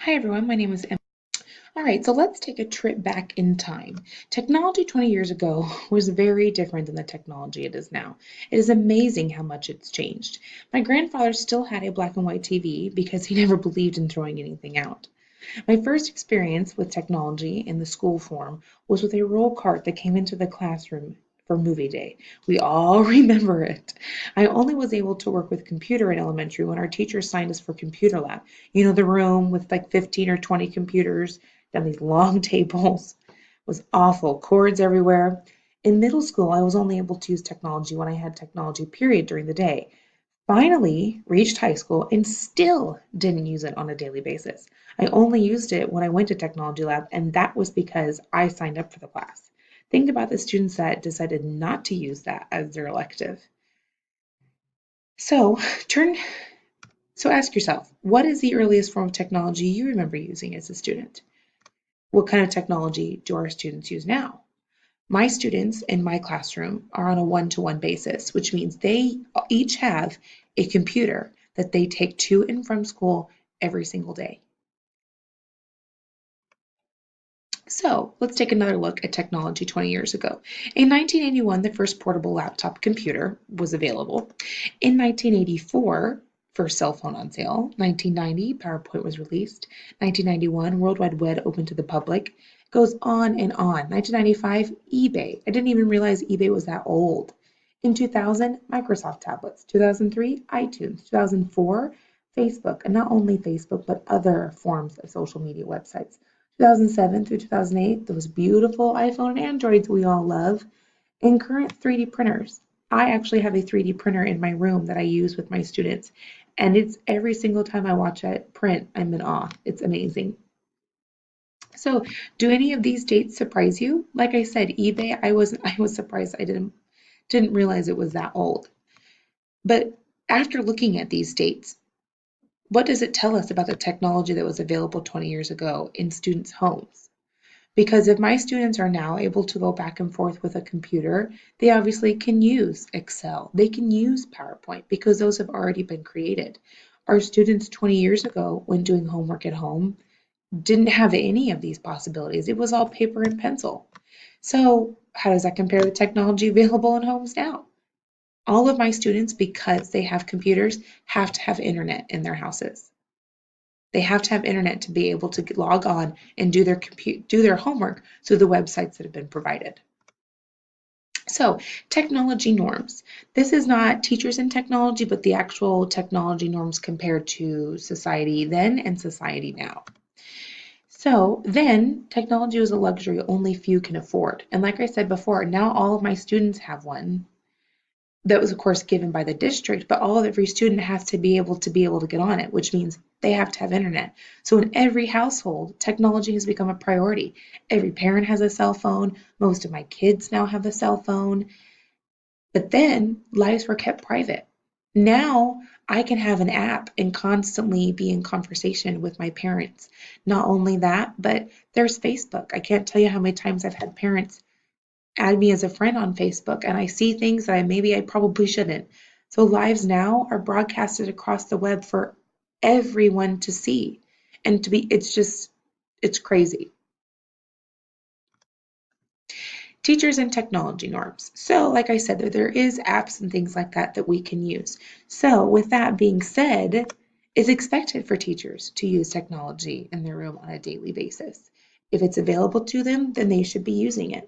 Hi everyone, my name is Emma. All right, so let's take a trip back in time. Technology 20 years ago was very different than the technology it is now. It is amazing how much it's changed. My grandfather still had a black and white TV because he never believed in throwing anything out. My first experience with technology in the school form was with a roll cart that came into the classroom for movie day. We all remember it. I only was able to work with computer in elementary when our teacher assigned us for computer lab. You know, the room with like 15 or 20 computers down these long tables. It was awful. Cords everywhere. In middle school, I was only able to use technology when I had technology period during the day. Finally reached high school and still didn't use it on a daily basis. I only used it when I went to technology lab, and that was because I signed up for the class. Think about the students that decided not to use that as their elective. So turn so ask yourself, what is the earliest form of technology you remember using as a student? What kind of technology do our students use now? My students in my classroom are on a one-to-one basis, which means they each have a computer that they take to and from school every single day. So let's take another look at technology 20 years ago. In 1981, the first portable laptop computer was available. In 1984, first cell phone on sale. 1990, PowerPoint was released. 1991, World Wide Web opened to the public. It goes on and on. 1995, eBay. I didn't even realize eBay was that old. In 2000, Microsoft tablets. 2003, iTunes. 2004, Facebook. And not only Facebook, but other forms of social media websites. 2007 through 2008, those beautiful iPhone and Androids we all love, and current 3D printers. I actually have a 3D printer in my room that I use with my students, and it's every single time I watch it print, I'm in awe. It's amazing. So, do any of these dates surprise you? Like I said, eBay, I was surprised I didn't realize it was that old. But after looking at these dates, what does it tell us about the technology that was available 20 years ago in students' homes? Because if my students are now able to go back and forth with a computer, they obviously can use Excel. They can use PowerPoint because those have already been created. Our students 20 years ago, when doing homework at home, didn't have any of these possibilities. It was all paper and pencil. So, how does that compare to technology available in homes now? All of my students, because they have computers, have to have internet in their houses. They have to have internet to be able to log on and do their homework through the websites that have been provided. So, technology norms. This is not teachers in technology, but the actual technology norms compared to society then and society now. So then technology was a luxury only few can afford. And like I said before, now all of my students have one that was of course given by the district, but every student has to be able to get on it, which means they have to have internet. So in every household, technology has become a priority. Every parent has a cell phone. Most of my kids now have a cell phone. But then lives were kept private. Now I can have an app and constantly be in conversation with my parents. Not only that, but there's Facebook. I can't tell you how many times I've had parents add me as a friend on Facebook and I see things that I probably shouldn't. So lives now are broadcasted across the web for everyone to see. And to be it's crazy. Teachers and technology norms. So like I said, there is apps and things like that that we can use. So with that being said, it's expected for teachers to use technology in their room on a daily basis. If it's available to them, then they should be using it.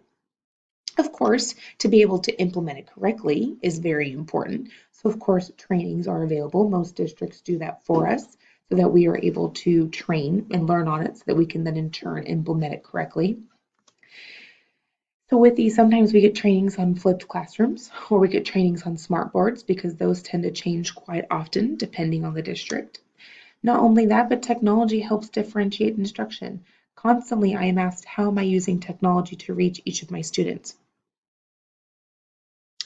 Of course, to be able to implement it correctly is very important. So, of course, trainings are available. Most districts do that for us so that we are able to train and learn on it so that we can then in turn implement it correctly. So with these, sometimes we get trainings on flipped classrooms or we get trainings on smart boards because those tend to change quite often depending on the district. Not only that, but technology helps differentiate instruction. Constantly, I am asked, how am I using technology to reach each of my students?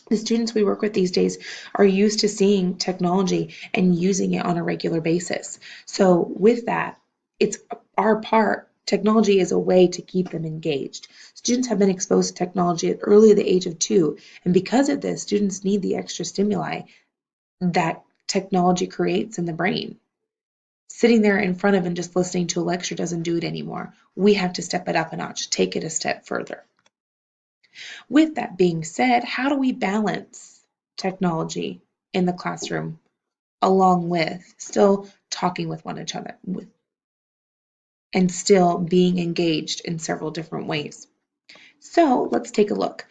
The students we work with these days are used to seeing technology and using it on a regular basis. So with that, it's our part. Technology is a way to keep them engaged. Students have been exposed to technology at early the age of 2, and because of this, students need the extra stimuli that technology creates in the brain. Sitting there in front of and just listening to a lecture doesn't do it anymore. We have to step it up a notch, take it a step further. With that being said, how do we balance technology in the classroom along with still talking with one another and still being engaged in several different ways? So let's take a look.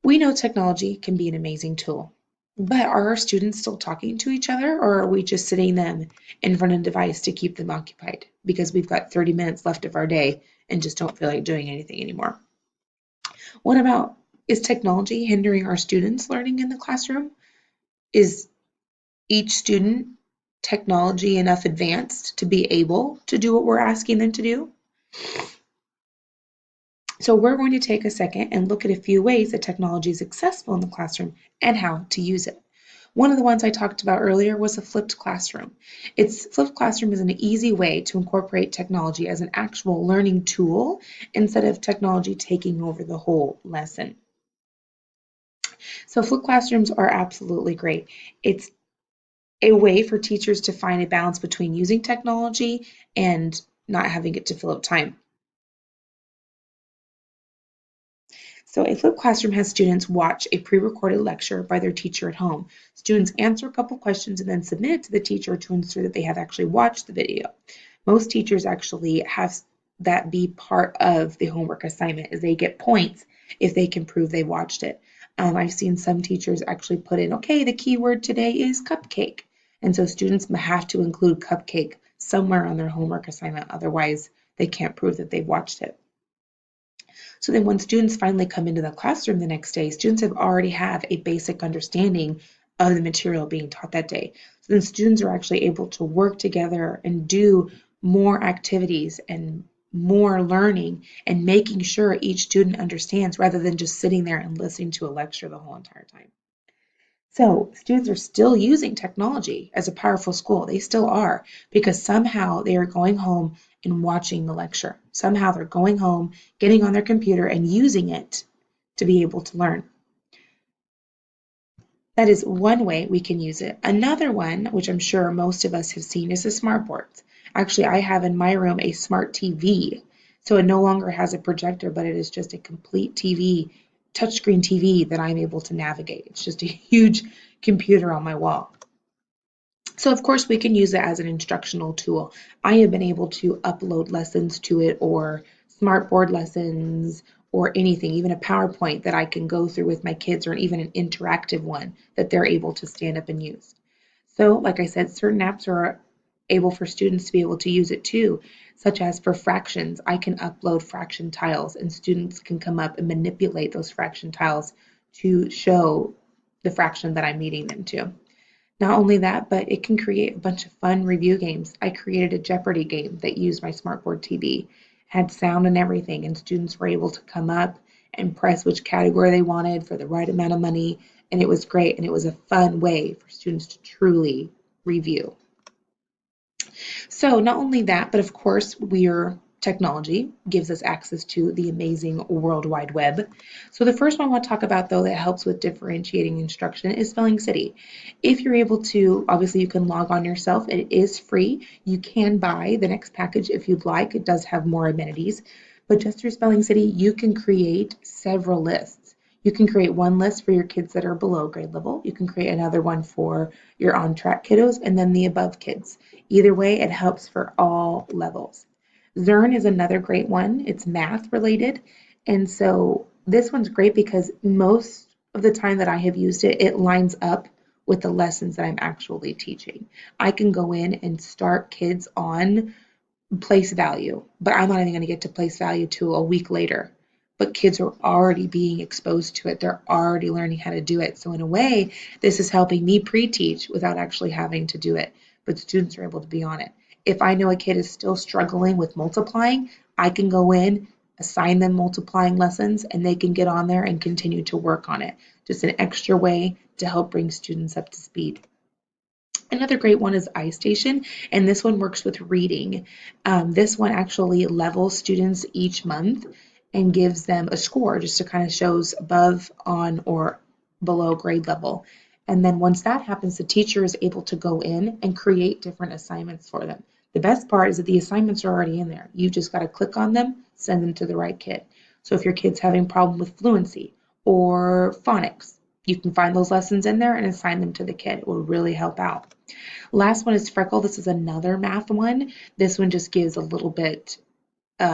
We know technology can be an amazing tool, but are our students still talking to each other, or are we just sitting them in front of a device to keep them occupied because we've got 30 minutes left of our day and just don't feel like doing anything anymore? What about, is technology hindering our students' learning in the classroom? Is each student technology enough advanced to be able to do what we're asking them to do? So we're going to take a second and look at a few ways that technology is accessible in the classroom and how to use it. One of the ones I talked about earlier was a flipped classroom. Flipped classroom is an easy way to incorporate technology as an actual learning tool instead of technology taking over the whole lesson. So flipped classrooms are absolutely great. It's a way for teachers to find a balance between using technology and not having it to fill up time. So a flipped classroom has students watch a pre-recorded lecture by their teacher at home. Students answer a couple questions and then submit it to the teacher to ensure that they have actually watched the video. Most teachers actually have that be part of the homework assignment, as they get points if they can prove they watched it. I've seen some teachers actually put in, okay, the keyword today is cupcake. And so students have to include cupcake somewhere on their homework assignment, otherwise they can't prove that they've watched it. So then when students finally come into the classroom the next day, students have already have a basic understanding of the material being taught that day. So then students are actually able to work together and do more activities and more learning and making sure each student understands rather than just sitting there and listening to a lecture the whole entire time. So students are still using technology as a powerful tool. They still are, because somehow they are going home and watching the lecture. Somehow they're going home, getting on their computer and using it to be able to learn. That is one way we can use it. Another one, which I'm sure most of us have seen, is the smart boards. Actually, I have in my room a smart TV. So it no longer has a projector, but it is just a complete TV, touchscreen TV that I'm able to navigate. It's just a huge computer on my wall. So of course we can use it as an instructional tool. I have been able to upload lessons to it, or smartboard lessons, or anything, even a PowerPoint that I can go through with my kids, or even an interactive one that they're able to stand up and use. So like I said, certain apps are able for students to be able to use it too, such as for fractions. I can upload fraction tiles and students can come up and manipulate those fraction tiles to show the fraction that I'm needing them to. Not only that, but it can create a bunch of fun review games. I created a Jeopardy game that used my smartboard TV, had sound and everything, and students were able to come up and press which category they wanted for the right amount of money, and it was great, and it was a fun way for students to truly review. So not only that, but of course, technology gives us access to the amazing World Wide Web. So the first one I want to talk about, though, that helps with differentiating instruction is Spelling City. If you're able to, obviously you can log on yourself. It is free. You can buy the next package if you'd like. It does have more amenities. But just through Spelling City, you can create several lists. You can create one list for your kids that are below grade level. You can create another one for your on-track kiddos, and then the above kids. Either way, it helps for all levels. Zearn is another great one. It's math related. And so this one's great because most of the time that I have used it, it lines up with the lessons that I'm actually teaching. I can go in and start kids on place value, but I'm not even going to get to place value till a week later. But kids are already being exposed to it. They're already learning how to do it. So in a way, this is helping me pre-teach without actually having to do it. But students are able to be on it. If I know a kid is still struggling with multiplying, I can go in, assign them multiplying lessons, and they can get on there and continue to work on it. Just an extra way to help bring students up to speed. Another great one is iStation, and this one works with reading. This one actually levels students each month and gives them a score just to kind of shows above, on, or below grade level. And then once that happens, the teacher is able to go in and create different assignments for them. The best part is that the assignments are already in there. You just got to click on them, send them to the right kid. So if your kid's having a problem with fluency or phonics, you can find those lessons in there and assign them to the kid. It will really help out. Last one is Freckle. This is another math one. This one just gives a little bit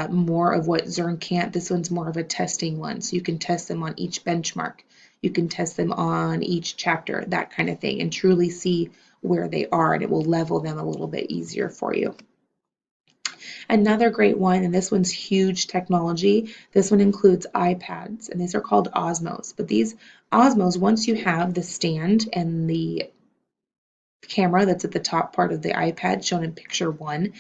more of what Zearn can't. This one's more of a testing one. So you can test them on each benchmark. You can test them on each chapter, that kind of thing, and truly see where they are, and it will level them a little bit easier for you. Another great one, and this one's huge technology, this one includes iPads, and these are called Osmos. But these Osmos, once you have the stand and the camera that's at the top part of the iPad shown in picture 1,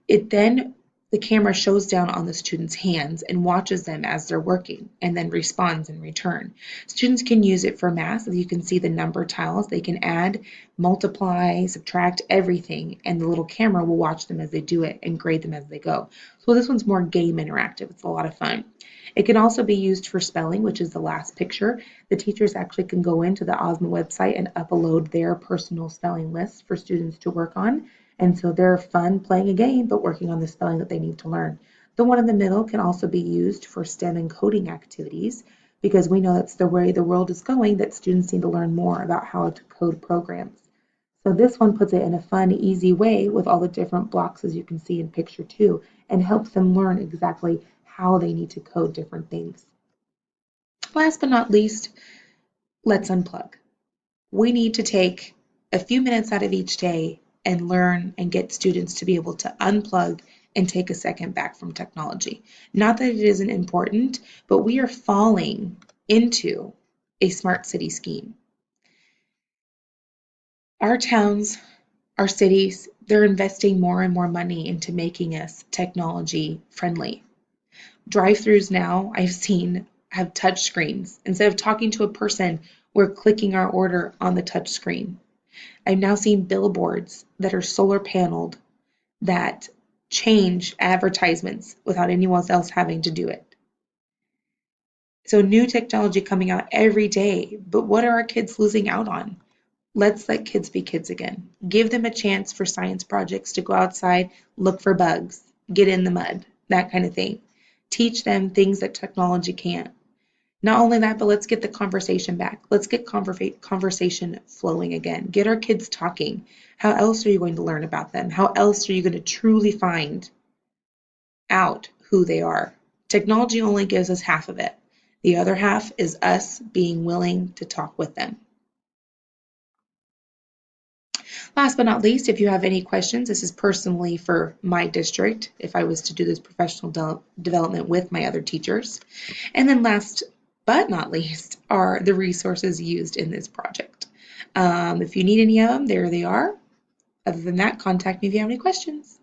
the camera shows down on the student's hands and watches them as they're working and then responds in return. Students can use it for math. You can see the number tiles. They can add, multiply, subtract, everything, and the little camera will watch them as they do it and grade them as they go. So this one's more game interactive. It's a lot of fun. It can also be used for spelling, which is the last picture. The teachers actually can go into the Osmo website and upload their personal spelling lists for students to work on. And so they're fun playing a game, but working on the spelling that they need to learn. The one in the middle can also be used for STEM and coding activities because we know that's the way the world is going, that students need to learn more about how to code programs. So this one puts it in a fun, easy way with all the different blocks as you can see in picture 2 and helps them learn exactly how they need to code different things. Last but not least, let's unplug. We need to take a few minutes out of each day and learn and get students to be able to unplug and take a second back from technology. Not that it isn't important, but we are falling into a smart city scheme. Our towns, our cities, they're investing more and more money into making us technology friendly. Drive-throughs now, I've seen, have touch screens. Instead of talking to a person, we're clicking our order on the touch screen. I've now seen billboards that are solar paneled that change advertisements without anyone else having to do it. So new technology coming out every day, but what are our kids losing out on? Let's let kids be kids again. Give them a chance for science projects to go outside, look for bugs, get in the mud, that kind of thing. Teach them things that technology can't. Not only that, but let's get the conversation back. Let's get conversation flowing again. Get our kids talking. How else are you going to learn about them? How else are you going to truly find out who they are? Technology only gives us half of it. The other half is us being willing to talk with them. Last but not least, if you have any questions, this is personally for my district, if I was to do this professional development with my other teachers. And then last but not least are the resources used in this project. If you need any of them, there they are. Other than that, contact me if you have any questions.